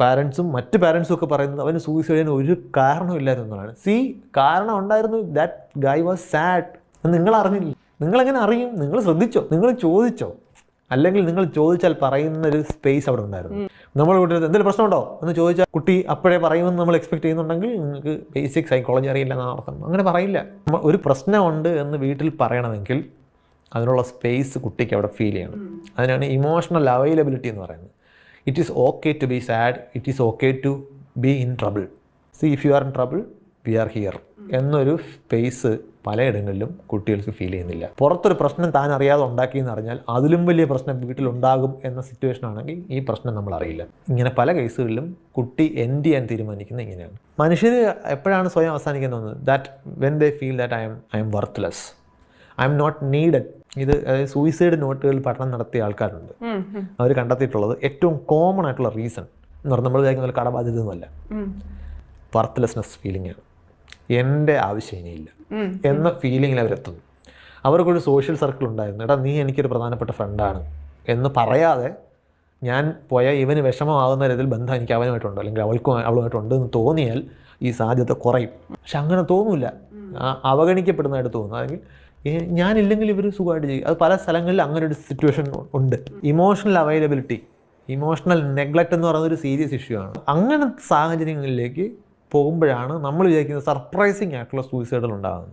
പാരൻസും മറ്റ് പാരൻസും ഒക്കെ പറയുന്നത് അവന് സൂയിസൈഡ് ചെയ്യാൻ ഒരു കാരണമില്ലായിരുന്നതാണ്. കാരണം ഉണ്ടായിരുന്നു. ദാറ്റ് ഗായ് വാസ് സാഡ്. നിങ്ങൾ അറിഞ്ഞില്ല. നിങ്ങളെങ്ങനെ അറിയും? നിങ്ങൾ ശ്രദ്ധിച്ചോ? നിങ്ങൾ ചോദിച്ചോ? അല്ലെങ്കിൽ നിങ്ങൾ ചോദിച്ചാൽ പറയുന്നൊരു സ്പേസ് അവിടെ ഉണ്ടായിരുന്നു. നമ്മൾ കുട്ടി എന്തെങ്കിലും പ്രശ്നമുണ്ടോ എന്ന് ചോദിച്ചാൽ കുട്ടി അപ്പോഴേ പറയുമെന്ന് നമ്മൾ എക്സ്പെക്ട് ചെയ്യുന്നുണ്ടെങ്കിൽ നിങ്ങൾക്ക് ബേസിക് സൈക്കോളജി അറിയില്ല എന്നാണ് അർത്ഥം. അങ്ങനെ പറയില്ല. ഒരു പ്രശ്നമുണ്ട് എന്ന് വീട്ടിൽ പറയണമെങ്കിൽ അതിനുള്ള സ്പേസ് കുട്ടിക്ക് അവിടെ ഫീൽ ചെയ്യണം. അതിനാണ് ഇമോഷണൽ അവൈലബിലിറ്റി എന്ന് പറയുന്നത്. It is okay to be sad, it is okay to be in trouble. If you are in trouble we are here എന്നൊരു സ്പേസ് പലയിടങ്ങളിലും കുട്ടികൾക്ക് ഫീൽ ചെയ്യുന്നില്ല. പുറത്തൊരു പ്രശ്നം താൻ അറിയാതെ ഉണ്ടാക്കിയെന്ന് അറിഞ്ഞാൽ അതിലും വലിയ പ്രശ്നം വീട്ടിലുണ്ടാകും എന്ന സിറ്റുവേഷൻ ആണെങ്കിൽ ഈ പ്രശ്നം നമ്മൾ അറിയില്ല. ഇങ്ങനെ പല കേസുകളിലും കുട്ടി എൻഡ് ചെയ്യാൻ തീരുമാനിക്കുന്നത് ഇങ്ങനെയാണ്. മനുഷ്യർ എപ്പോഴാണ് സ്വയം അവസാനിക്കുന്നത്? That when they feel that I am worthless, I am not needed. ഇത് സൂയിസൈഡ് നോട്ടുകളിൽ പഠനം നടത്തിയ ആൾക്കാരുണ്ട്. അവർ കണ്ടെത്തിയിട്ടുള്ളത് ഏറ്റവും കോമൺ ആയിട്ടുള്ള റീസൺ എന്ന് പറഞ്ഞാൽ നമ്മൾ വിചാരിക്കുന്ന കടബാധ്യതയൊന്നുമല്ല, വർത്ത്ലെസ്നെസ് ഫീലിംഗ് ആണ്. എൻ്റെ ആവശ്യം ഇനിയില്ല എന്ന ഫീലിങ്ങിൽ അവരെത്തുന്നു. അവർക്കൊരു സോഷ്യൽ സർക്കിൾ ഉണ്ടായിരുന്നു. എടാ നീ എനിക്കൊരു പ്രധാനപ്പെട്ട ഫ്രണ്ടാണ് എന്ന് പറയാതെ ഞാൻ പോയാൽ ഇവന് വിഷമമാകുന്ന രീതിയിൽ ബന്ധം എനിക്ക് അവനുമായിട്ടുണ്ട് അല്ലെങ്കിൽ അവളുമായിട്ടുണ്ട് എന്ന് തോന്നിയാൽ ഈ സാധ്യത കുറയും. പക്ഷെ അങ്ങനെ തോന്നില്ല, അവഗണിക്കപ്പെടുന്നതായിട്ട് തോന്നുന്നു. അല്ലെങ്കിൽ ഞാനില്ലെങ്കിൽ ഇവർ സുഖമായിട്ട് ചെയ്യും. അത് പല സ്ഥലങ്ങളിൽ അങ്ങനെ ഒരു സിറ്റുവേഷൻ ഉണ്ട്. ഇമോഷണൽ അവൈലബിലിറ്റി, ഇമോഷണൽ നെഗ്ലക്റ്റ് എന്ന് പറയുന്നത് ഒരു സീരിയസ് ഇഷ്യൂ ആണ്. അങ്ങനെ സാഹചര്യങ്ങളിലേക്ക് പോകുമ്പോഴാണ് നമ്മൾ വിചാരിക്കുന്നത് സർപ്രൈസിങ് ആയിട്ടുള്ള സൂയിസൈഡുകൾ ഉണ്ടാകുന്നത്.